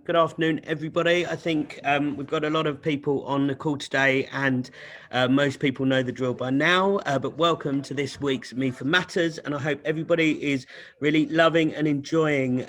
Good afternoon, everybody. I think we've got a lot of people on the call today, and most people know the drill by now. But welcome to this week's MEFA Matters, and I hope everybody is really loving and enjoying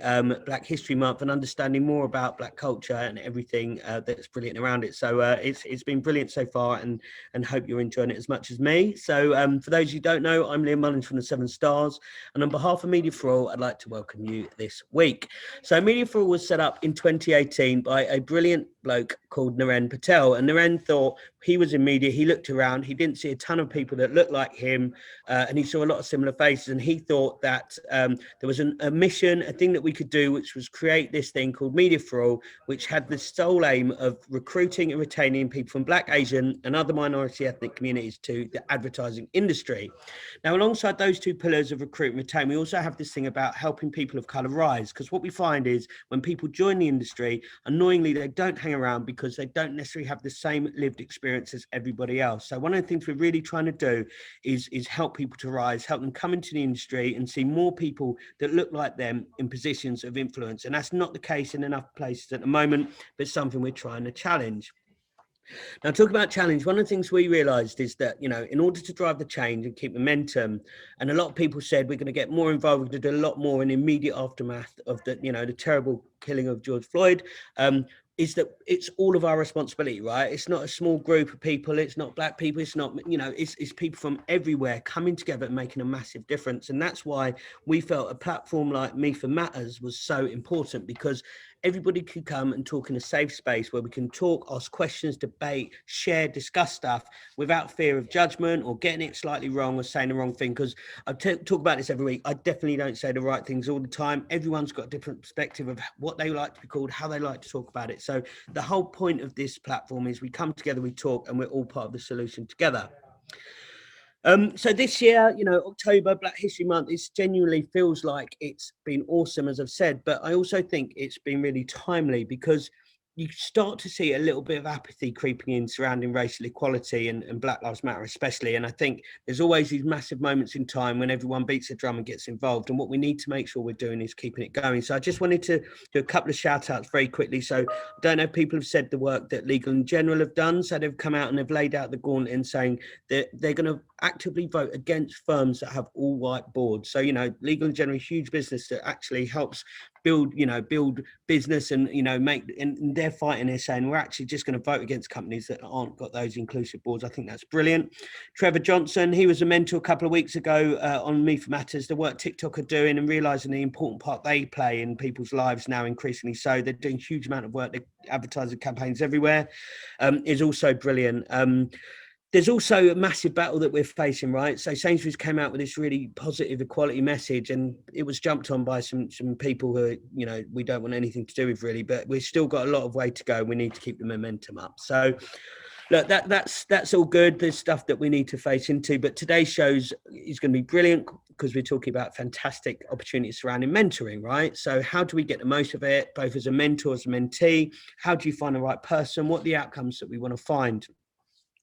Black History Month and understanding more about Black culture and everything that's brilliant around it. So it's been brilliant so far, and hope you're enjoying it as much as me. So for those who don't know, I'm Mullins from the Seven Stars, and on behalf of Media for All, I'd like to welcome you this week. So Media for All was set up in 2018 by a brilliant bloke called Naren Patel. And Naren thought he was in media. He looked around. He didn't see a ton of people that looked like him. And he saw a lot of similar faces. And he thought that there was a mission, a thing that we could do, which was create this thing called Media for All, which had the sole aim of recruiting and retaining people from Black, Asian and other minority ethnic communities to the advertising industry. Now, alongside those two pillars of recruit and retain, we also have this thing about helping people of colour rise. Because what we find is when people join the industry, annoyingly, they don't hang around because they don't necessarily have the same lived experience as everybody else. So one of the things we're really trying to do is help people to rise, help them come into the industry and see more people that look like them in positions of influence. And that's not the case in enough places at the moment, but something we're trying to challenge. Now, talk about challenge. One of the things we realised is that, in order to drive the change and keep momentum, and a lot of people said we're going to get more involved, we're going to do a lot more in immediate aftermath of the terrible killing of George Floyd. Is that it's all of our responsibility, right? It's not a small group of people. It's not Black people. It's not, it's people from everywhere coming together and making a massive difference. And that's why we felt a platform like MEFA Matters was so important, because everybody could come and talk in a safe space where we can talk, ask questions, debate, share, discuss stuff without fear of judgment or getting it slightly wrong or saying the wrong thing. Because I talk about this every week. I definitely don't say the right things all the time. Everyone's got a different perspective of what they like to be called, how they like to talk about it. So the whole point of this platform is we come together, we talk, and we're all part of the solution together. So this year, October, Black History Month, it genuinely feels like it's been awesome, as I've said, but I also think it's been really timely because you start to see a little bit of apathy creeping in surrounding racial equality and Black Lives Matter especially. And I think there's always these massive moments in time when everyone beats the drum and gets involved. And what we need to make sure we're doing is keeping it going. So I just wanted to do a couple of shout outs very quickly. So I don't know if people have said the work that Legal in General have done. So they've come out and they've laid out the gauntlet in saying that they're going to actively vote against firms that have all white boards. So, Legal in General, huge business that actually helps build business and, and they're fighting, they're saying we're actually just going to vote against companies that aren't got those inclusive boards. I think that's brilliant. Trevor Johnson, he was a mentor a couple of weeks ago on MEFA Matters, the work TikTok are doing and realising the important part they play in people's lives now increasingly so. They're doing a huge amount of work, they're advertising campaigns everywhere, is also brilliant. There's also a massive battle that we're facing, right? So Sainsbury's came out with this really positive equality message and it was jumped on by some people who, we don't want anything to do with really, but we've still got a lot of way to go. We need to keep the momentum up. So look, that's all good. There's stuff that we need to face into, but today's shows is going to be brilliant because we're talking about fantastic opportunities surrounding mentoring, right? So how do we get the most of it, both as a mentor, as a mentee? How do you find the right person? What are the outcomes that we want to find?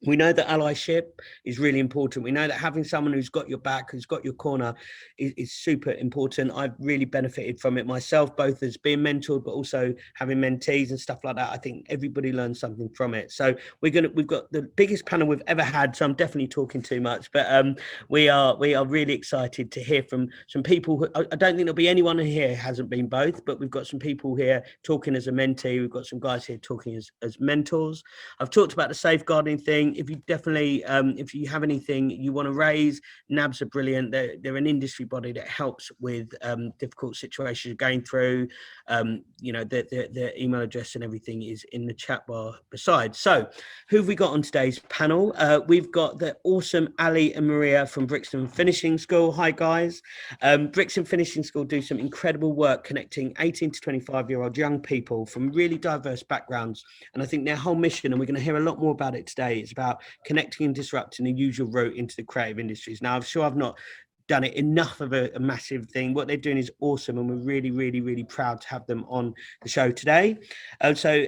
We know that allyship is really important. We know that having someone who's got your back, who's got your corner is super important. I've really benefited from it myself, both as being mentored, but also having mentees and stuff like that. I think everybody learns something from it. So we've got the biggest panel we've ever had. So I'm definitely talking too much, but we are really excited to hear from some people who, I don't think there'll be anyone here who hasn't been both, but we've got some people here talking as a mentee. We've got some guys here talking as mentors. I've talked about the safeguarding thing. If you definitely, if you have anything you want to raise, NABs are brilliant. They're an industry body that helps with difficult situations you're going through. Their email address and everything is in the chat bar beside. So who have we got on today's panel? We've got the awesome Ali and Maria from Brixton Finishing School. Hi, guys. Brixton Finishing School do some incredible work connecting 18 to 25-year-old young people from really diverse backgrounds. And I think their whole mission, and we're going to hear a lot more about it today, is about connecting and disrupting the usual route into the creative industries. Now, I'm sure I've not done it enough of a massive thing. What they're doing is awesome, and we're really, really, really proud to have them on the show today. So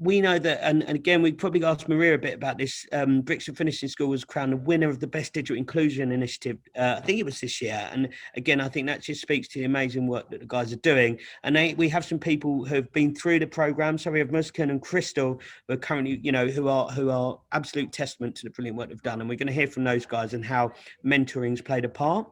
we know that, and again, we probably asked Maria a bit about this. Brixton Finishing School was crowned the winner of the Best Digital Inclusion Initiative. I think it was this year. And again, I think that just speaks to the amazing work that the guys are doing. And we have some people who have been through the program. So we have Muskaan and Krystal, who are currently, who are absolute testament to the brilliant work they've done. And we're going to hear from those guys and how mentoring's played a part.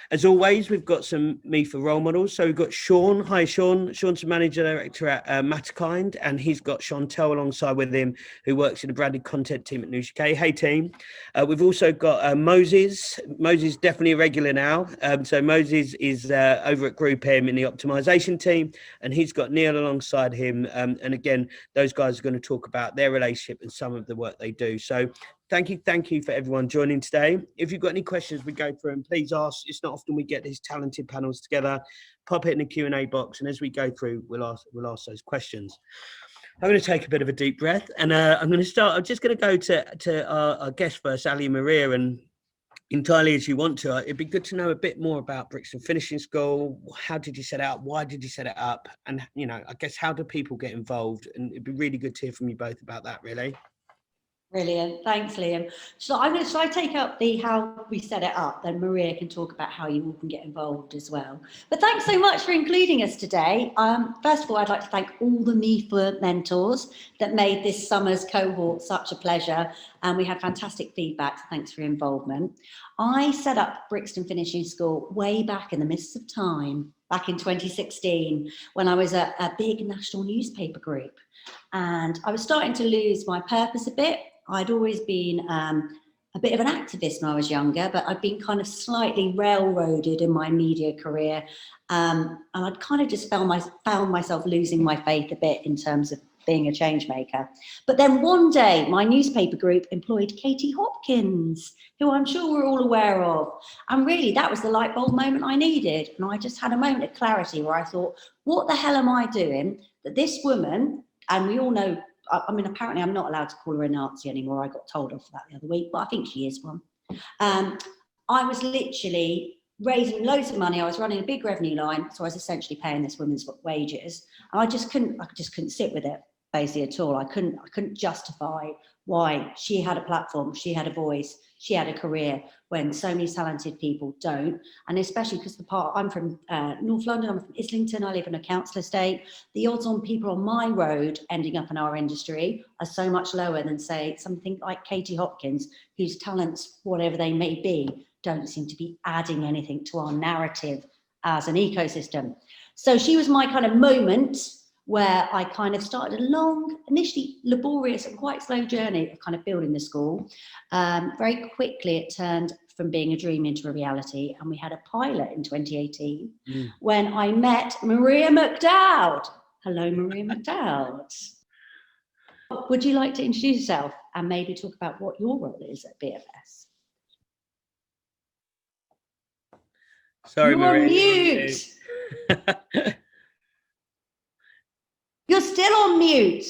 As always, we've got some MEFA role models. So we've got Seun. Hi, Seun. Seun's the manager director at Matterkind, and he's got Chantelle alongside with him, who works in the branded content team at News UK. Hey, team. We've also got Moses. Moses definitely a regular now. So Moses is over at GroupM in the Optimisation team, and he's got Niel alongside him. And again, those guys are going to talk about their relationship and some of the work they do. So thank you for everyone joining today. If you've got any questions we go through, and please ask. It's not often we get these talented panels together. Pop it in the Q&A box, and as we go through, we'll ask those questions. I'm going to take a bit of a deep breath, and I'm going to start. I'm just going to go to our guest first, Ali Maria, and entirely as you want to. It'd be good to know a bit more about Brixton Finishing School. How did you set it up? Why did you set it up? And I guess how do people get involved? And it'd be really good to hear from you both about that, really. Brilliant, thanks, Liam. So shall I take up the how we set it up, then Maria can talk about how you all can get involved as well. But thanks so much for including us today. First of all, I'd like to thank all the MEFA mentors that made this summer's cohort such a pleasure, and we had fantastic feedback, so thanks for your involvement. I set up Brixton Finishing School way back in the mists of time, back in 2016, when I was a big national newspaper group, and I was starting to lose my purpose a bit. I'd always been a bit of an activist when I was younger, but I'd been kind of slightly railroaded in my media career. And I'd kind of just found myself losing my faith a bit in terms of being a change maker. But then one day, my newspaper group employed Katie Hopkins, who I'm sure we're all aware of. And really, that was the light bulb moment I needed. And I just had a moment of clarity where I thought, what the hell am I doing that this woman, and we all know, I mean, apparently I'm not allowed to call her a Nazi anymore. I got told off for that the other week, but I think she is one. I was literally raising loads of money. I was running a big revenue line, so I was essentially paying this woman's wages. And I just couldn't sit with it basically at all. I couldn't justify why she had a platform, she had a voice, she had a career when so many talented people don't. And especially because I'm from North London, I'm from Islington, I live in a council estate. The odds on people on my road ending up in our industry are so much lower than, say, something like Katie Hopkins, whose talents, whatever they may be, don't seem to be adding anything to our narrative as an ecosystem. So she was my kind of moment where I kind of started a long, initially laborious and quite slow journey of kind of building the school. Very quickly, it turned from being a dream into a reality. And we had a pilot in 2018 when I met Maria McDowell. Hello, Maria McDowell. Would you like to introduce yourself and maybe talk about what your role is at BFS? Sorry, You're Maria. on mute. You're still on mute.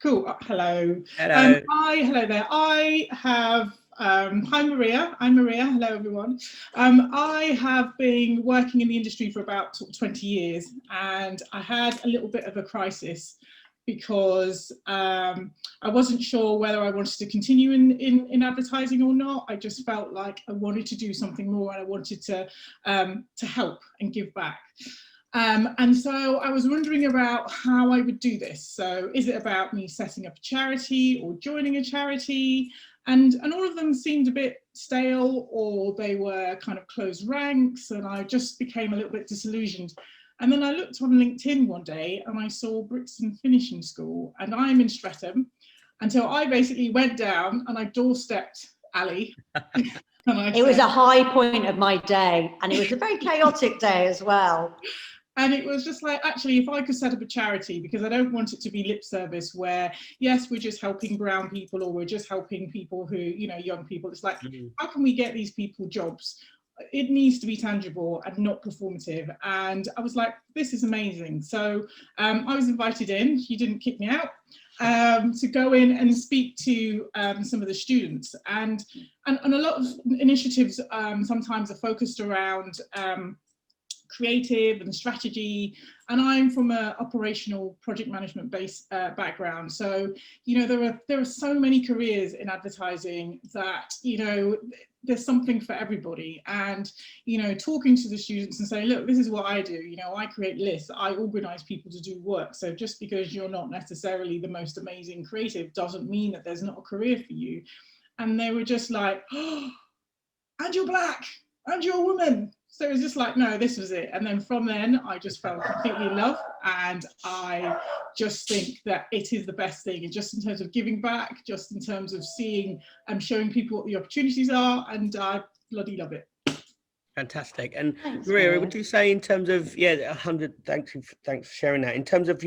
Cool. Hello. Hello. Hello there. I have. Hi, Maria. I'm Maria. Hello, everyone. I have been working in the industry for about 20 years, and I had a little bit of a crisis because I wasn't sure whether I wanted to continue in advertising or not. I just felt like I wanted to do something more, and I wanted to help and give back. And so I was wondering about how I would do this. So is it about me setting up a charity or joining a charity? And all of them seemed a bit stale, or they were kind of closed ranks, and I just became a little bit disillusioned. And then I looked on LinkedIn one day and I saw Brixton Finishing School, and I'm in Streatham. And so I basically went down and I doorstepped Ali. It was a high point of my day, and it was a very chaotic day as well. And it was just like, actually, if I could set up a charity, because I don't want it to be lip service where, yes, we're just helping brown people, or we're just helping people who, young people. It's like, how can we get these people jobs? It needs to be tangible and not performative. And I was like, this is amazing. So I was invited in, you didn't kick me out, to go in and speak to some of the students. And a lot of initiatives sometimes are focused around creative and strategy, and I'm from a operational project management based background. So, you know, there are so many careers in advertising that, you know, there's something for everybody. And, you know, talking to the students and saying, look, this is what I do. You know, I create lists, I organize people to do work. So just because you're not necessarily the most amazing creative doesn't mean that there's not a career for you. And they were just like, oh, and you're black, and you're a woman. So it was just like, no, this was it. And then from then, I just fell completely in love. And I just think that it is the best thing, and just in terms of giving back, just in terms of seeing and showing people what the opportunities are. And I bloody love it. Fantastic. And Thanks, Maria, would you say in terms of, 100, thanks for sharing that. In terms of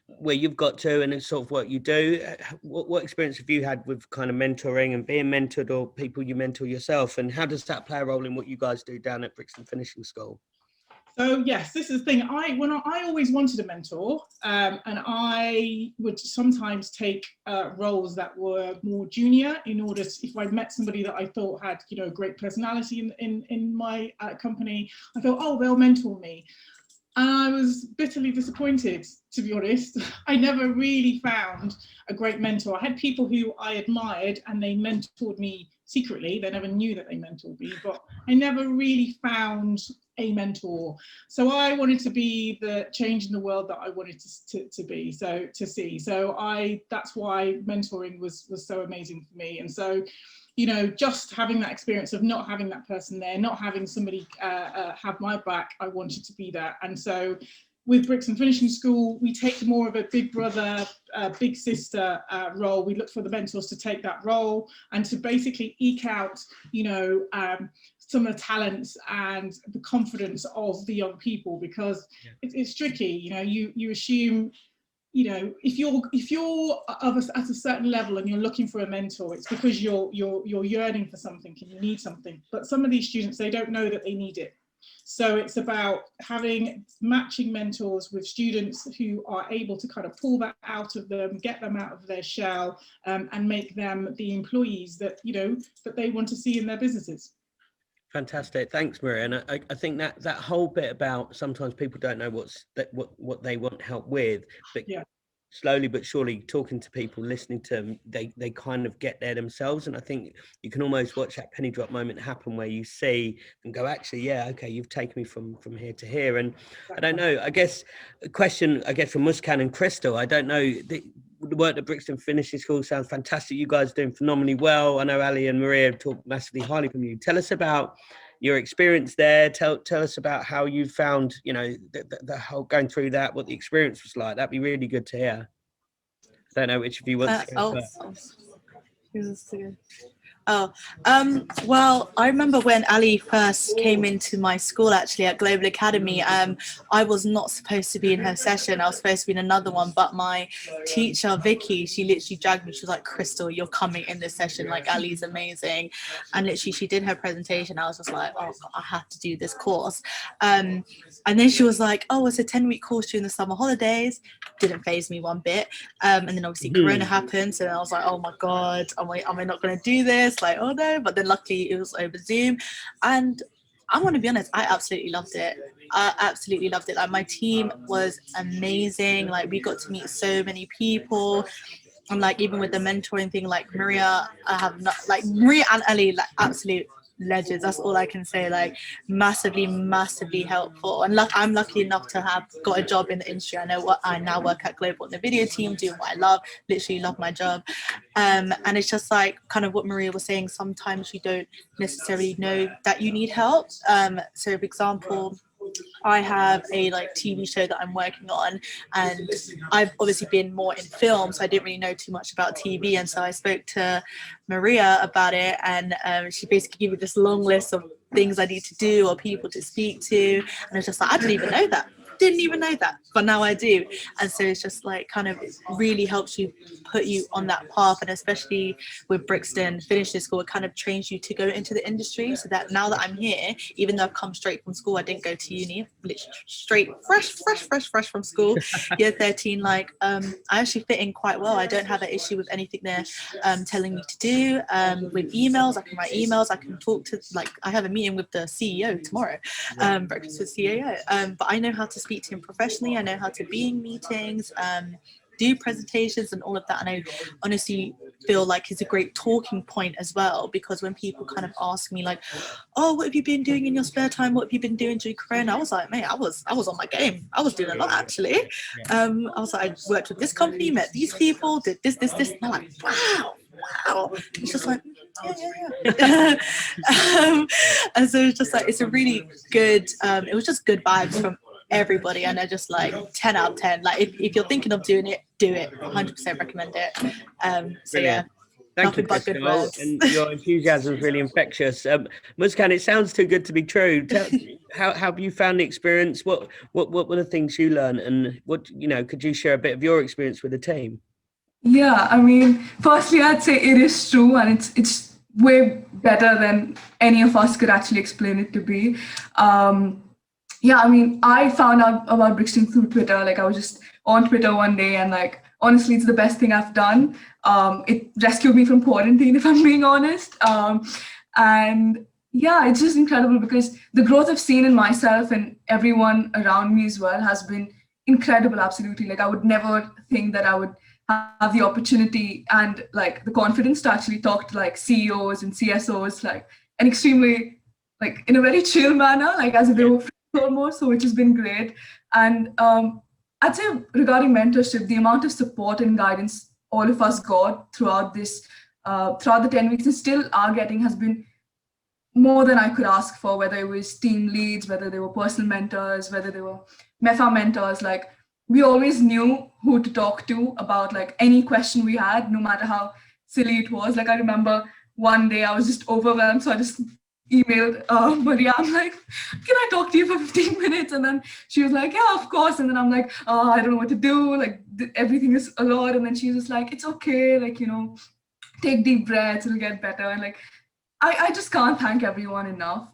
where you've got to and the sort of work you do, what experience have you had with kind of mentoring and being mentored, or people you mentor yourself? And how does that play a role in what you guys do down at Brixton Finishing School? So yes, this is the thing. I always wanted a mentor, and I would sometimes take roles that were more junior in order to, if I met somebody that I thought had, you know, great personality in my company, I thought, oh, they'll mentor me. And I was bitterly disappointed, to be honest. I never really found a great mentor. I had people who I admired and they mentored me secretly. They never knew that they mentored me, but I never really found a mentor. So I wanted to be the change in the world that I wanted to be, so to see. So that's why mentoring was so amazing for me. And so, you know, just having that experience of not having that person there, not having somebody have my back, I wanted to be that. And so with Brixton Finishing School, we take more of a big brother, big sister role. We look for the mentors to take that role and to basically eke out, you know, some of the talents and the confidence of the young people, because it's tricky. You know, you assume, you know, if you're at a certain level and you're looking for a mentor, it's because you're yearning for something and you need something. But some of these students, they don't know that they need it. So it's about having matching mentors with students who are able to kind of pull that out of them, get them out of their shell, and make them the employees that, you know, that they want to see in their businesses. Fantastic. Thanks, Maria. And I think that whole bit about sometimes people don't know what they want help with, but slowly but surely talking to people, listening to them, they kind of get there themselves. And I think you can almost watch that penny drop moment happen where you see and go, actually, yeah, okay, you've taken me from here to here. And I don't know, I guess a question, from Muskaan and Krystal, I don't know, the work at Brixton Finishing School sounds fantastic. You guys are doing phenomenally well. I know Ali and Maria talk massively highly from you. Tell us about your experience there. Tell us about how you found, you know, the whole going through that, what the experience was like. That'd be really good to hear. I don't know which of you wants to go first. Well, I remember when Ali first came into my school, actually at Global Academy. I was not supposed to be in her session. I was supposed to be in another one, but my teacher Vicky, she literally dragged me. She was like, Krystal, you're coming in this session, like Ali's amazing. And literally she did her presentation. I was just like, oh, I have to do this course. And then she was like, oh, it's a 10-week course during the summer holidays. Didn't faze me one bit. And then obviously Corona happened, so I was like, oh my god, am I not going to do this? Like, oh no. But then luckily it was over Zoom, and I want to be honest, I absolutely loved it. Like, my team was amazing. Like, we got to meet so many people, and like even with the mentoring thing, like Maria, Maria and Ali, like absolute legends. That's all I can say. Like, massively helpful. And I'm lucky enough to have got a job in the industry. I know what I now work at Global in the video team, doing what I love, literally love my job. And it's just like kind of what Maria was saying, sometimes you don't necessarily know that you need help. So for example, I have a TV show that I'm working on, and I've obviously been more in film, so I didn't really know too much about TV. And so I spoke to Maria about it, and she basically gave me this long list of things I need to do or people to speak to, and it's just like, I didn't even know that. didn't even know that, but now I do. And so it's just like kind of really helps you put you on that path. And especially with Brixton Finishing School, it kind of trains you to go into the industry, so that now that I'm here, even though I've come straight from school, I didn't go to uni, literally straight fresh from school, year 13, like I actually fit in quite well. I don't have an issue with anything they're telling me to do. With emails, I can write emails, I can talk to, like, I have a meeting with the CEO tomorrow, breakfast with CEO, but I know how to speak to him professionally. I know how to be in meetings, do presentations and all of that. And I honestly feel like it's a great talking point as well, because when people kind of ask me like, oh, what have you been doing in your spare time? What have you been doing during Corona? I was like, mate, I was on my game. I was doing a lot, actually. I was like, I worked with this company, met these people, did this. And they're like, wow. It's just like, yeah. And so it's just like, it's a really good, it was just good vibes from everybody, and I just like 10 out of 10. Like if you're thinking of doing it, do it. 100% recommend it. So yeah. Thank you, Krystal, and your enthusiasm is really infectious. Muskaan, it sounds too good to be true. How have you found the experience? What were the things you learned, and what, you know, could you share a bit of your experience with the team? Yeah, I mean, firstly, I'd say it is true, and it's way better than any of us could actually explain it to be. Yeah, I mean, I found out about Brixton through Twitter. Like, I was just on Twitter one day, and like, honestly, it's the best thing I've done. It rescued me from quarantine, if I'm being honest. And yeah, it's just incredible, because the growth I've seen in myself and everyone around me as well has been incredible, absolutely. Like, I would never think that I would have the opportunity and like the confidence to actually talk to like CEOs and CSOs, like, and extremely, like, in a very chill manner, like as if they were friends almost, so which has been great. And I'd say regarding mentorship, the amount of support and guidance all of us got throughout this, throughout the 10 weeks and still are getting, has been more than I could ask for, whether it was team leads, whether they were personal mentors, whether they were MEFA mentors. Like, we always knew who to talk to about like any question we had, no matter how silly it was. Like, I remember one day I was just overwhelmed, so I just emailed Maria. I'm like, can I talk to you for 15 minutes? And then she was like, yeah, of course. And then I'm like, oh, I don't know what to do. Like, everything is a lot. And then she was like, it's okay. Like, you know, take deep breaths, it'll get better. And like, I just can't thank everyone enough.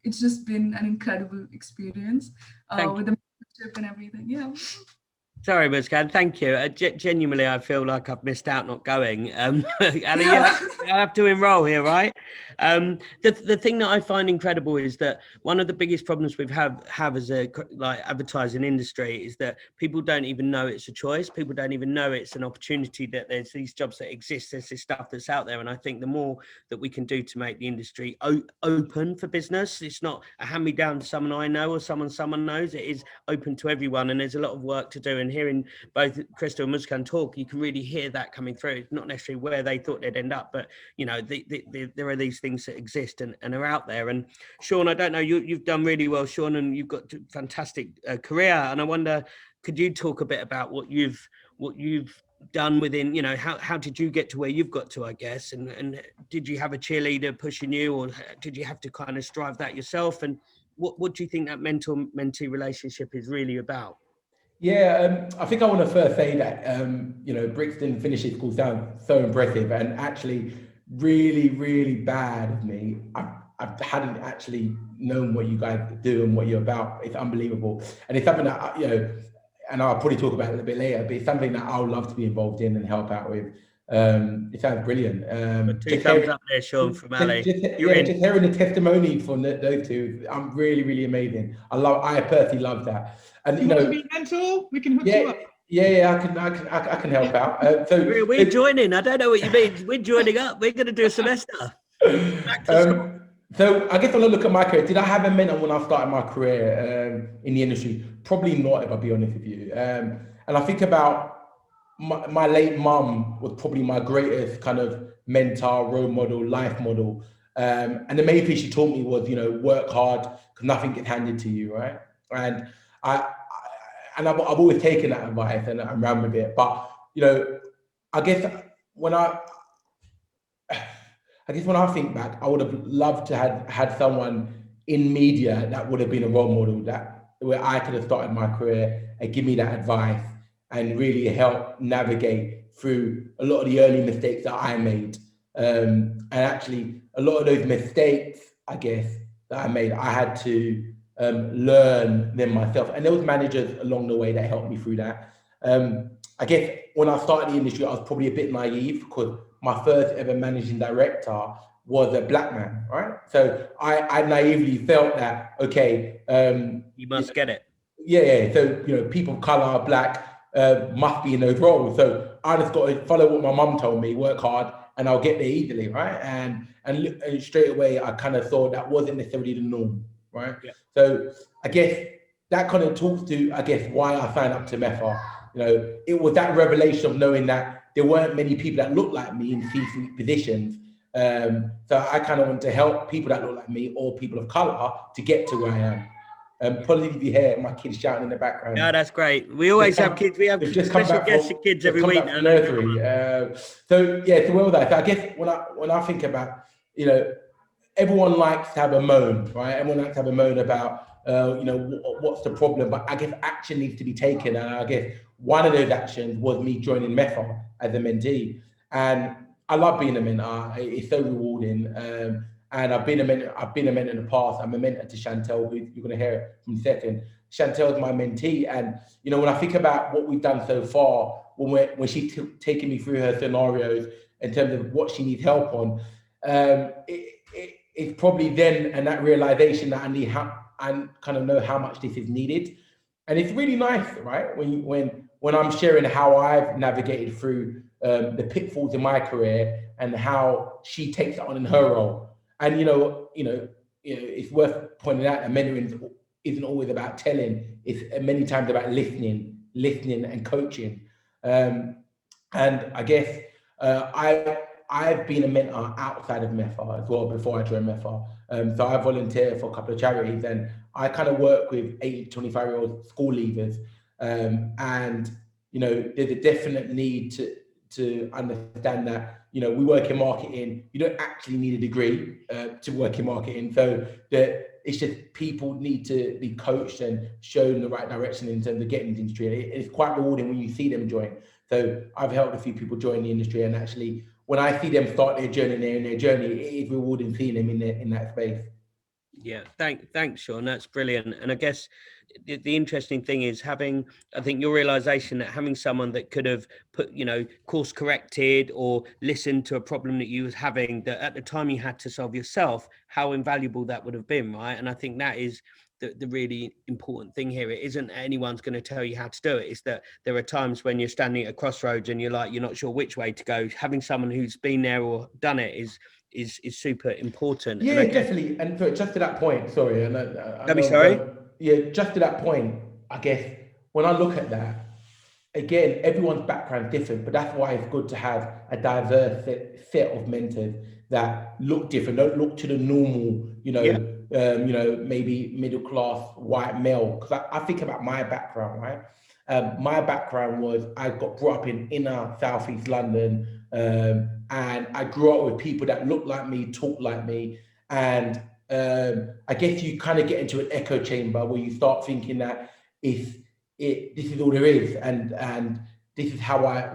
It's just been an incredible experience with the mentorship and everything. Yeah. Sorry, Muskaan, thank you. Genuinely, I feel like I've missed out not going. Ali, Yeah. I have to enroll here, right? The thing that I find incredible is that one of the biggest problems we have as a like advertising industry is that people don't even know it's a choice. People don't even know it's an opportunity, that there's these jobs that exist, there's this stuff that's out there. And I think the more that we can do to make the industry open for business, it's not a hand-me-down to someone I know or someone knows. It is open to everyone, and there's a lot of work to do. And hearing both Krystal and Muskaan talk, you can really hear that coming through. It's not necessarily where they thought they'd end up, but you know, there are these things that exist and are out there. And Seun, I don't know, you've done really well, Seun, and you've got a fantastic career. And I wonder, could you talk a bit about what you've done within, you know, how did you get to where you've got to, I guess, and did you have a cheerleader pushing you, or did you have to kind of strive that yourself? And what do you think that mentor-mentee relationship is really about? Yeah, I think I want to first say that, you know, Brixton Finishing School sounds so impressive, and actually really, really bad of me. I hadn't actually known what you guys do and what you're about. It's unbelievable. And it's something that, you know, and I'll probably talk about it a bit later, but it's something that I would love to be involved in and help out with. It sounds brilliant. Two thumbs up there, Seun, from Ali. Just hearing the testimony from those two, I'm really, really amazing. I personally love that. And you know, want to be a mentor? We can hook you up. Yeah, I can help out. So we're joining. I don't know what you mean. We're joining up. We're going to do a semester. So I guess when I look at my career, did I have a mentor when I started my career in the industry? Probably not, if I'll be honest with you. And I think about my late mum was probably my greatest kind of mentor, role model, life model. And the main thing she taught me was, you know, work hard because nothing gets handed to you, right? And I've always taken that advice and ran with it. But, you know, I guess when I think back, I would have loved to have had someone in media that would have been a role model that where I could have started my career and give me that advice and really help navigate through a lot of the early mistakes that I made. And actually, a lot of those mistakes, I guess, that I made, I had to learn them myself. And there was managers along the way that helped me through that. I guess when I started the industry, I was probably a bit naive because my first ever managing director was a black man, right? So I naively felt that, okay. You must get it. Yeah. So, people of color, black, must be in those roles. So I just got to follow what my mum told me, work hard, and I'll get there easily, right? And straight away, I kind of thought that wasn't necessarily the norm, right? Yeah. So I guess that kind of talks to, I guess, why I signed up to MEFA. It was that revelation of knowing that there weren't many people that looked like me in C-suite positions. So I kind of want to help people that look like me or people of color to get to where I am. Apologies if you hear my kids shouting in the background. No, that's great. We always have kids. We have special guest kids every week. Nursery. So where was I? So I guess when I think about, everyone likes to have a moan, right? Everyone likes to have a moan about, what's the problem? But I guess action needs to be taken. And I guess one of those actions was me joining MEFA as a mentee. And I love being a mentor. It's so rewarding. And I've been a mentor in the past. I'm a mentor to Chantelle, who you're going to hear from a second. Chantelle's my mentee. And, when I think about what we've done so far, when she's taken me through her scenarios in terms of what she needs help on, it's probably then and that realization that I kind of know how much this is needed. And it's really nice, right? When I'm sharing how I've navigated through the pitfalls in my career and how she takes it on in her role. And it's worth pointing out that mentoring isn't always about telling; it's many times about listening and coaching. And I guess I've been a mentor outside of MEFA as well before I joined MEFA. So I volunteer for a couple of charities, and I kind of work with 18 to 25-year-old school leavers. And there's a definite need to understand that. We work in marketing. You don't actually need a degree to work in marketing. So it's just people need to be coached and shown the right direction in terms of getting into the industry. It's quite rewarding when you see them join. So I've helped a few people join the industry, and actually when I see them start their journey, it is rewarding seeing them in that space. Yeah, thanks, Sean. That's brilliant. And I guess the interesting thing is I think your realization that having someone that could have put, course corrected or listened to a problem that you was having that at the time you had to solve yourself, how invaluable that would have been, right? And I think that is the really important thing here. It isn't anyone's going to tell you how to do it. It's that there are times when you're standing at a crossroads and you're not sure which way to go. Having someone who's been there or done it is super important. Yeah, definitely. And just to that point, sorry. Just to that point, I guess when I look at that, again, everyone's background is different, but that's why it's good to have a diverse set of mentors that look different, don't look to the normal, maybe middle class white male. Because I think about my background, right? My background was I got brought up in inner southeast London, and I grew up with people that looked like me, talked like me, and I guess you kind of get into an echo chamber where you start thinking that this is all there is, and this is how I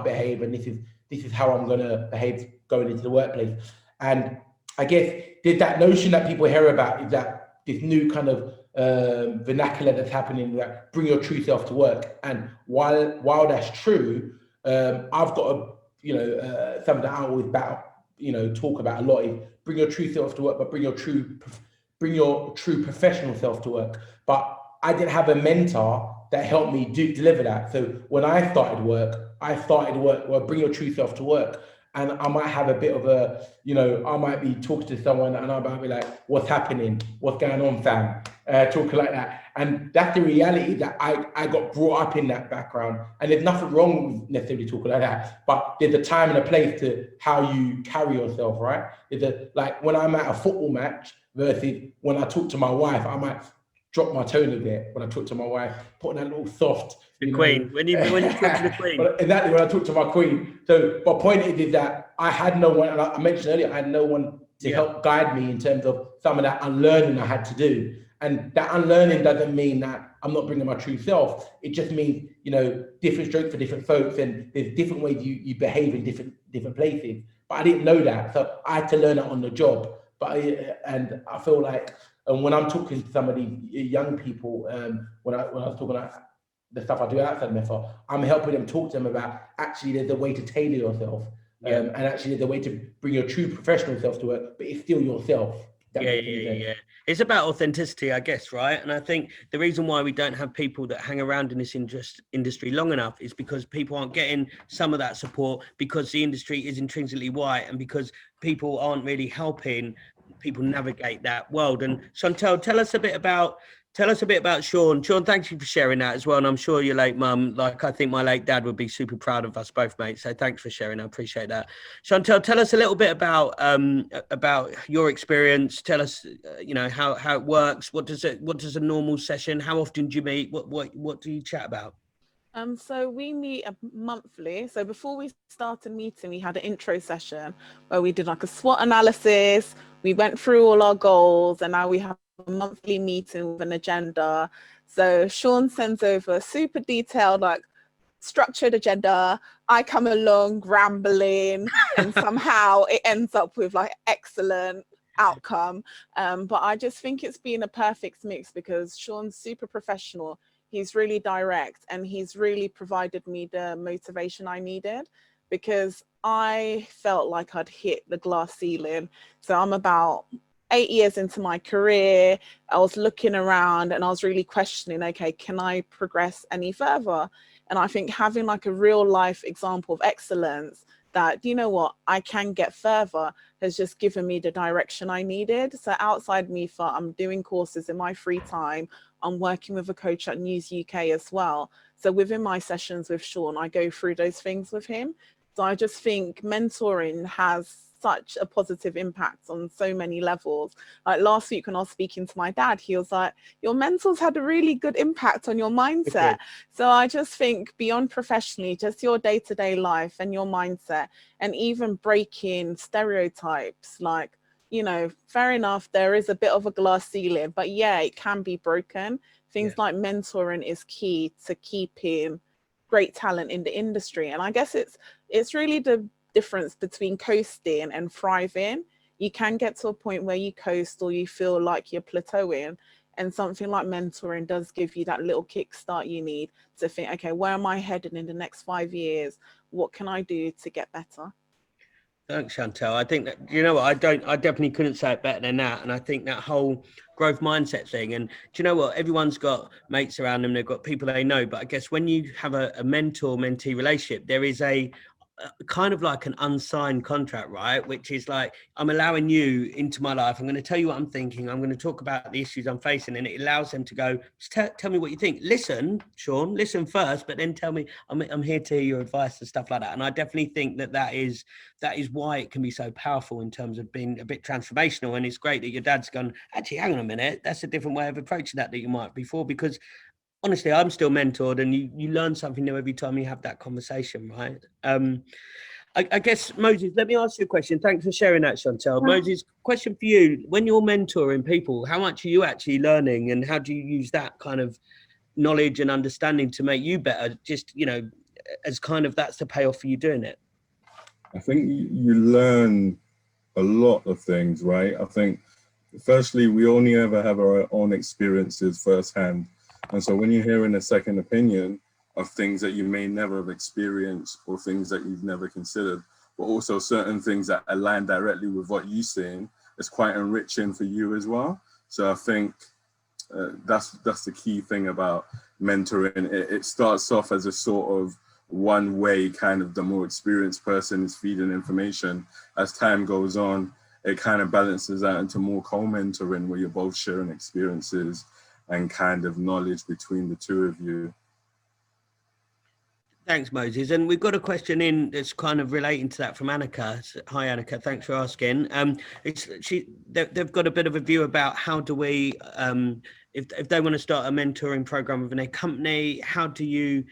behave, and this is how I'm gonna behave going into the workplace. And I guess there's that notion that people hear about is that this new kind of vernacular that's happening, that bring your true self to work. And while that's true, I've got something that I always talk about a lot is bring your true self to work, but bring your true professional self to work. But I didn't have a mentor that helped me deliver that. So when I started work, well, bring your true self to work. And I might have a bit of I might be talking to someone and I might be like, what's happening? What's going on, fam? Talking like that. And that's the reality that I got brought up in that background. And there's nothing wrong with necessarily talking like that, but there's a time and a place to how you carry yourself, right? Like when I'm at a football match versus when I talk to my wife, I might drop my tone a bit when I talk to my wife, put that little soft. The queen. When you talk to the queen. Exactly, when I talk to my queen. So my point is that I had no one, and I mentioned earlier, I had no one to help guide me in terms of some of that unlearning I had to do. And that unlearning doesn't mean that I'm not bringing my true self. It just means, you know, different strokes for different folks, and there's different ways you behave in different places. But I didn't know that, so I had to learn it on the job. And I feel like, and when I'm talking to some of these young people, when I was talking about the stuff I do outside MEFA, I'm helping them talk to them about actually there's a way to tailor yourself, and actually there's a way to bring your true professional self to it, but it's still yourself. Yeah. It's about authenticity, I guess, right? And I think the reason why we don't have people that hang around in this industry long enough is because people aren't getting some of that support, because the industry is intrinsically white, and because people aren't really helping people navigate that world. And Chantelle, tell us a bit about Seun. Seun, thank you for sharing that as well. And I'm sure your late mum, like I think my late dad, would be super proud of us both, mate. So thanks for sharing. I appreciate that. Chantelle, tell us a little bit about your experience. Tell us, you know, how it works. What does a normal session? How often do you meet? What do you chat about? So we meet monthly. So before we started meeting, we had an intro session where we did like a SWOT analysis. We went through all our goals, and now we have a monthly meeting with an agenda. So Seun sends over a super detailed, like structured agenda. I come along rambling, and somehow it ends up with like excellent outcome. But I just think it's been a perfect mix because Sean's super professional. He's really direct, and he's really provided me the motivation I needed, because I felt like I'd hit the glass ceiling. So I'm about 8 years into my career. I was looking around and I was really questioning, okay, can I progress any further? And I think having like a real life example of excellence that, you know what, I can get further, has just given me the direction I needed. So outside MEFA, I'm doing courses in my free time. I'm working with a coach at News UK as well. So within my sessions with Seun, I go through those things with him. So I just think mentoring has such a positive impact on so many levels. Like last week when I was speaking to my dad, he was like, your mentors had a really good impact on your mindset. So I just think beyond professionally, just your day-to-day life and your mindset, and even breaking stereotypes, like, you know, fair enough, there is a bit of a glass ceiling, but yeah, it can be broken. Things like mentoring is key to keeping great talent in the industry. And I guess it's really the difference between coasting and thriving. You can get to a point where you coast or you feel like you're plateauing, and something like mentoring does give you that little kickstart you need to think, okay, where am I headed in the next 5 years? What can I do to get better? Thanks, Chantelle. I think that, you know what, I definitely couldn't say it better than that. And I think that whole growth mindset thing, and do you know what, everyone's got mates around them, they've got people they know, but I guess when you have a mentor-mentee relationship, there is a kind of like an unsigned contract, right? Which is like, I'm allowing you into my life. I'm going to tell you what I'm thinking. I'm going to talk about the issues I'm facing, and it allows them to go, tell me what you think. Listen, Seun, listen first, but then tell me. I'm here to hear your advice and stuff like that. And I definitely think that is why it can be so powerful in terms of being a bit transformational. And it's great that your dad's gone, actually, hang on a minute, that's a different way of approaching that you might before, because honestly, I'm still mentored, and you learn something new every time you have that conversation, right? I guess, Moses, let me ask you a question. Thanks for sharing that, Chantelle. Moses, question for you. When you're mentoring people, how much are you actually learning, and how do you use that kind of knowledge and understanding to make you better? Just, you know, as kind of that's the payoff for you doing it. I think you learn a lot of things, right? I think, firstly, we only ever have our own experiences firsthand. And so when you're hearing a second opinion of things that you may never have experienced or things that you've never considered, but also certain things that align directly with what you're saying, it's quite enriching for you as well. So I think that's the key thing about mentoring. It starts off as a sort of one way, kind of the more experienced person is feeding information. As time goes on, it kind of balances out into more co-mentoring where you're both sharing experiences and kind of knowledge between the two of you. Thanks, Moses. And we've got a question in that's kind of relating to that from Annika. Hi, Annika. Thanks for asking. They've got a bit of a view about how do we, if they want to start a mentoring program within a company, how do you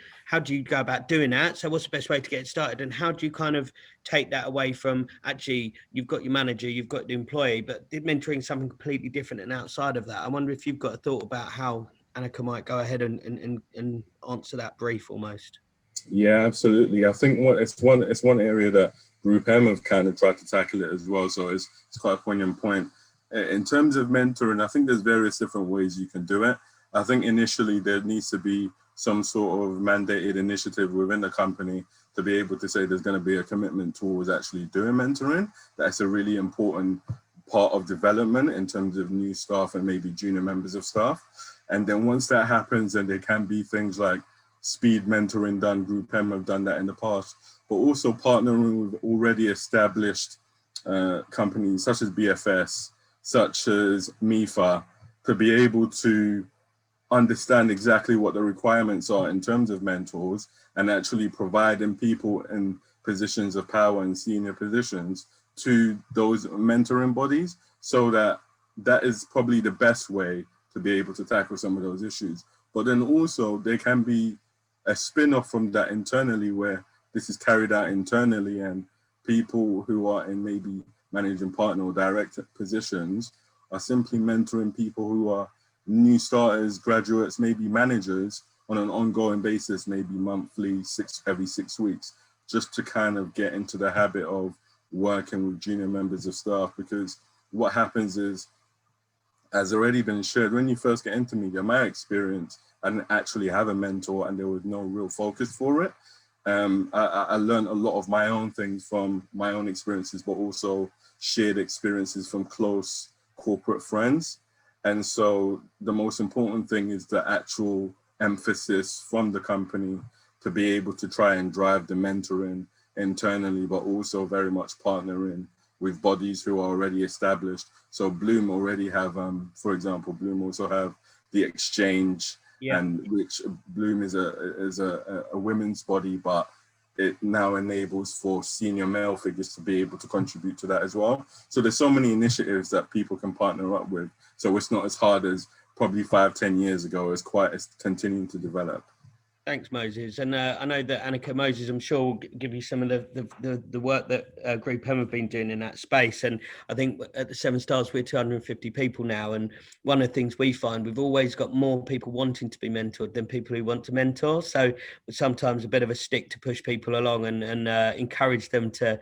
go about doing that? So what's the best way to get started, and how do you kind of take that away from actually you've got your manager, you've got the employee, but mentoring something completely different and outside of that? I wonder if you've got a thought about how Annika might go ahead and answer that brief almost. Yeah, absolutely. I think it's one area that GroupM have kind of tried to tackle it as well. So it's quite a poignant point. In terms of mentoring, I think there's various different ways you can do it. I think initially there needs to be some sort of mandated initiative within the company to be able to say there's going to be a commitment towards actually doing mentoring. That's a really important part of development in terms of new staff and maybe junior members of staff. And then once that happens, then there can be things like speed mentoring done. GroupM have done that in the past, but also partnering with already established companies such as BFS, such as MEFA, to be able to understand exactly what the requirements are in terms of mentors and actually providing people in positions of power and senior positions to those mentoring bodies, so that is probably the best way to be able to tackle some of those issues. But then also there can be a spin-off from that internally, where this is carried out internally and people who are in maybe managing partner or director positions are simply mentoring people who are new starters, graduates, maybe managers on an ongoing basis, maybe monthly, every 6 weeks, just to kind of get into the habit of working with junior members of staff. Because what happens is, as already been shared, when you first get into media, my experience, I didn't actually have a mentor and there was no real focus for it. I learned a lot of my own things from my own experiences, but also shared experiences from close corporate friends. And so the most important thing is the actual emphasis from the company to be able to try and drive the mentoring internally, but also very much partnering with bodies who are already established. So Bloom already have, for example, Bloom also have the Exchange, and which Bloom is a women's body, but it now enables for senior male figures to be able to contribute to that as well. So there's so many initiatives that people can partner up with. So it's not as hard as probably 5-10 years ago. It's continuing to develop. Thanks, Moses. And I know that Annika, Moses, I'm sure, will give you some of the work that GroupM have been doing in that space. And I think at the 7 Stars, we're 250 people now. And one of the things we find, we've always got more people wanting to be mentored than people who want to mentor. So sometimes a bit of a stick to push people along and encourage them to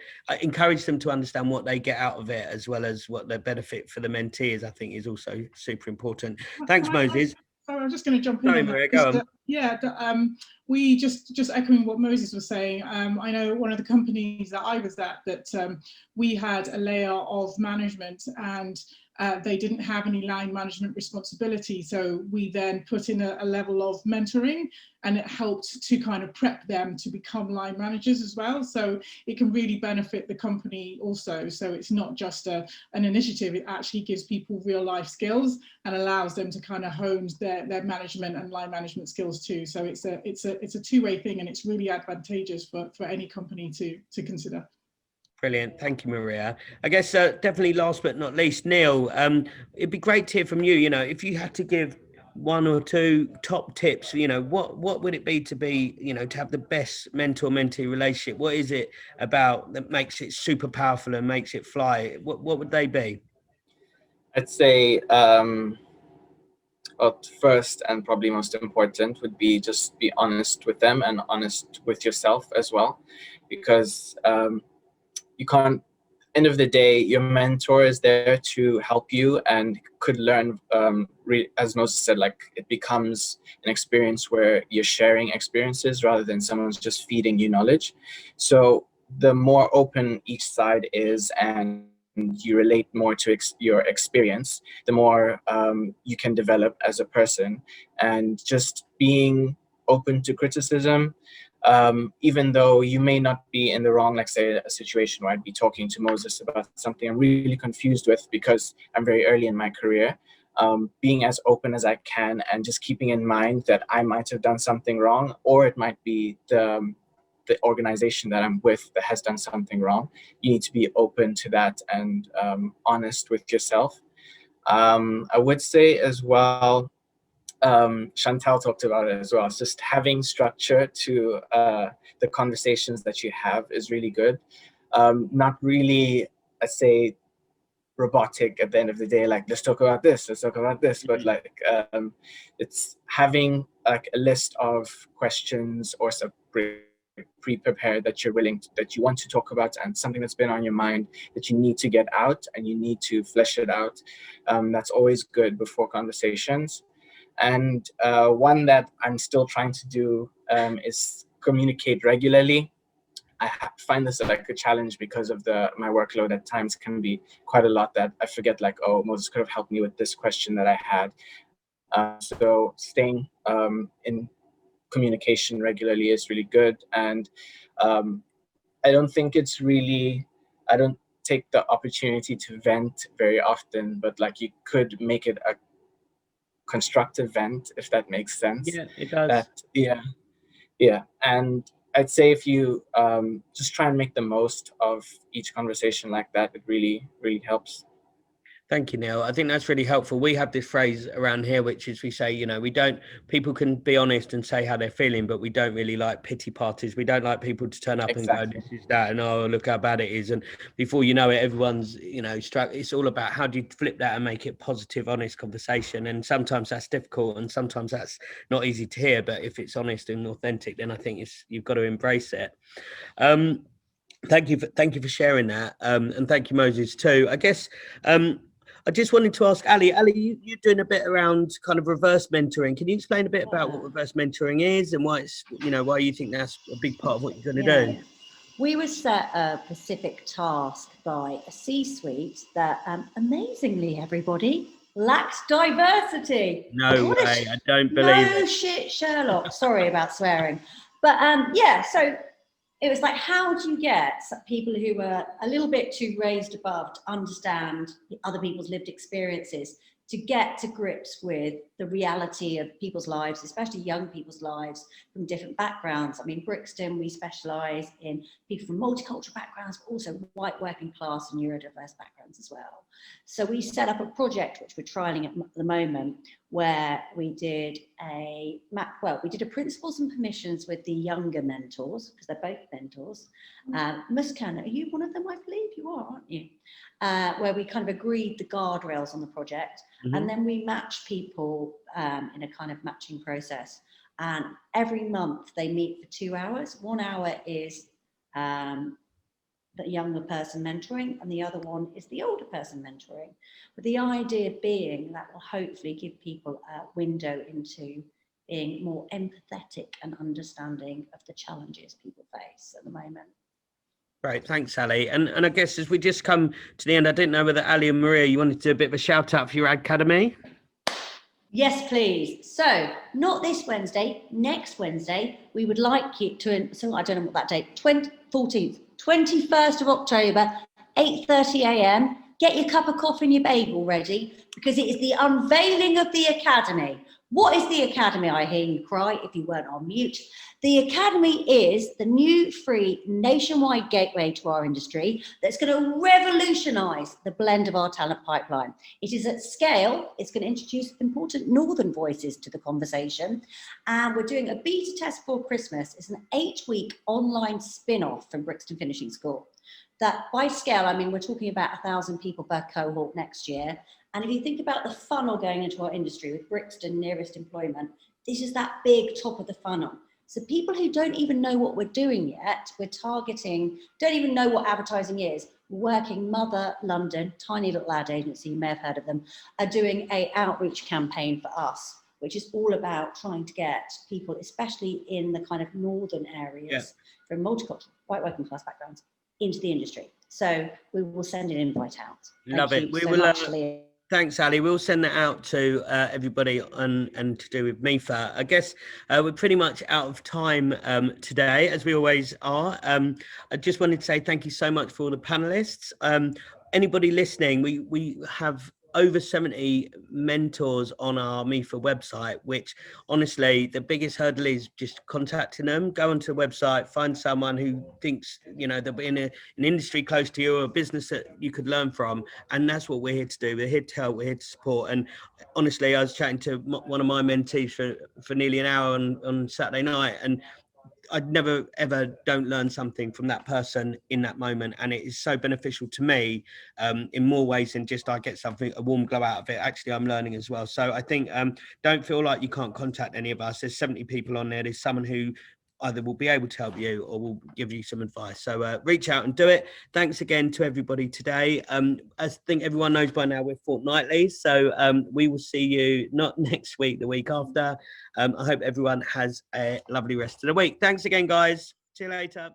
understand what they get out of it, as well as what the benefit for the mentees, I think, is also super important. Thanks, Moses. Sorry, I'm just going to jump in on that. Maria, go on. We just echoing what Moses was saying. I know one of the companies that I was at, that we had a layer of management and they didn't have any line management responsibility. So we then put in a level of mentoring, and it helped to kind of prep them to become line managers as well. So it can really benefit the company also. So it's not just an initiative, it actually gives people real life skills and allows them to kind of hone their management and line management skills too. So it's a two-way thing, and it's really advantageous for any company to consider. Brilliant. Thank you, Maria. I guess definitely last but not least, Niel, it'd be great to hear from you. You know, if you had to give 1 or 2 top tips, you know, what would it be to be, you know, to have the best mentor-mentee relationship? What is it about that makes it super powerful and makes it fly? What would they be? I'd say first and probably most important would be just be honest with them and honest with yourself as well, because you can't, end of the day, your mentor is there to help you and could learn, as Moses said, like it becomes an experience where you're sharing experiences rather than someone's just feeding you knowledge. So the more open each side is and you relate more to your experience, the more you can develop as a person. And just being open to criticism, even though you may not be in the wrong, like say a situation where I'd be talking to Moses about something I'm really confused with because I'm very early in my career. being as open as I can, and just keeping in mind that I might have done something wrong, or it might be the organization that I'm with that has done something wrong. You need to be open to that and honest with yourself. I would say as well, Chantelle talked about it as well. It's just having structure to the conversations that you have is really good. Not really, I say, robotic at the end of the day, like let's talk about this, but like it's having like a list of questions or some pre-prepared that you're willing to, that you want to talk about, and something that's been on your mind that you need to get out and you need to flesh it out. That's always good before conversations. And one that I'm still trying to do is communicate regularly. I find this like a challenge because of my workload at times can be quite a lot, that I forget, like, oh, Moses could have helped me with this question that I had. So staying in communication regularly is really good. And I don't think it's really, I don't take the opportunity to vent very often, but like you could make it a constructive vent, if that makes sense. Yeah, it does. Yeah. And I'd say if you just try and make the most of each conversation like that, it really, really helps. Thank you, Niel. I think that's really helpful. We have this phrase around here, which is we say, you know, people can be honest and say how they're feeling, but we don't really like pity parties. We don't like people to turn up and go, this is that, and oh, look how bad it is. And before you know it, everyone's, you know, it's all about how do you flip that and make it positive, honest conversation. And sometimes that's difficult and sometimes that's not easy to hear. But if it's honest and authentic, then I think you've got to embrace it. Thank you for sharing that. And thank you, Moses, too. I guess I just wanted to ask Ali. Ali, you're doing a bit around kind of reverse mentoring. Can you explain a bit about what reverse mentoring is and why it's, you know, why you think that's a big part of what you're going to do? We were set a specific task by a C-suite that, amazingly, everybody, lacks diversity. No way, I don't believe it. No shit, Sherlock. Sorry about swearing. But so it was like, how do you get people who were a little bit too raised above to understand other people's lived experiences, to get to grips with the reality of people's lives, especially young people's lives from different backgrounds. I mean, Brixton, we specialise in people from multicultural backgrounds, but also white working class and neurodiverse backgrounds as well. So we set up a project, which we're trialling at the moment, where we did a principles and permissions with the younger mentors, because they're both mentors. Muskaan, are you one of them? I believe you are, aren't you? Where we kind of agreed the guardrails on the project, and then we match people in a kind of matching process. And every month they meet for 2 hours. 1 hour is the younger person mentoring, and the other one is the older person mentoring. But the idea being that will hopefully give people a window into being more empathetic and understanding of the challenges people face at the moment. Right, thanks, Ali. And I guess as we just come to the end, I didn't know whether Ali and Maria, you wanted to do a bit of a shout out for your academy? Yes, please. So not this Wednesday, next Wednesday, we would like you to, so I don't know what that date, 14th, 21st of October, 8:30 a.m. Get your cup of coffee and your bagel ready, because it is the unveiling of the Academy. What is the Academy? I hear you cry if you weren't on mute. The Academy is the new free nationwide gateway to our industry that's going to revolutionise the blend of our talent pipeline. It is at scale. It's going to introduce important Northern voices to the conversation. And we're doing a beta test for Christmas. It's an 8-week online spin-off from Brixton Finishing School. That by scale, I mean, we're talking about 1,000 people per cohort next year. And if you think about the funnel going into our industry with Brixton nearest employment, this is that big top of the funnel. So people who don't even know what we're doing yet, we're targeting, don't even know what advertising is, working Mother London, tiny little ad agency, you may have heard of them, are doing an outreach campaign for us, which is all about trying to get people, especially in the kind of northern areas, from multicultural, white working class backgrounds, into the industry. So we will send an invite out. Love it. We will. Thanks, Ali. We'll send that out to everybody and to do with MEFA. I guess we're pretty much out of time today, as we always are. I just wanted to say thank you so much for all the panelists. Anybody listening, we have over 70 mentors on our MEFA website, which honestly, the biggest hurdle is just contacting them. Go onto the website, find someone who thinks, you know, they'll be in an industry close to you or a business that you could learn from. And that's what we're here to do. We're here to help, we're here to support. And honestly, I was chatting to one of my mentees for nearly an hour on Saturday night, and I'd never ever don't learn something from that person in that moment, and it is so beneficial to me in more ways than just I get something, a warm glow out of it. Actually, I'm learning as well. So I think don't feel like you can't contact any of us. There's 70 people on there. There's someone who either will be able to help you or will give you some advice. So reach out and do it. Thanks again to everybody today. I think everyone knows by now we're fortnightly, so we will see you not next week, the week after. I hope everyone has a lovely rest of the week. Thanks again, guys. See you later.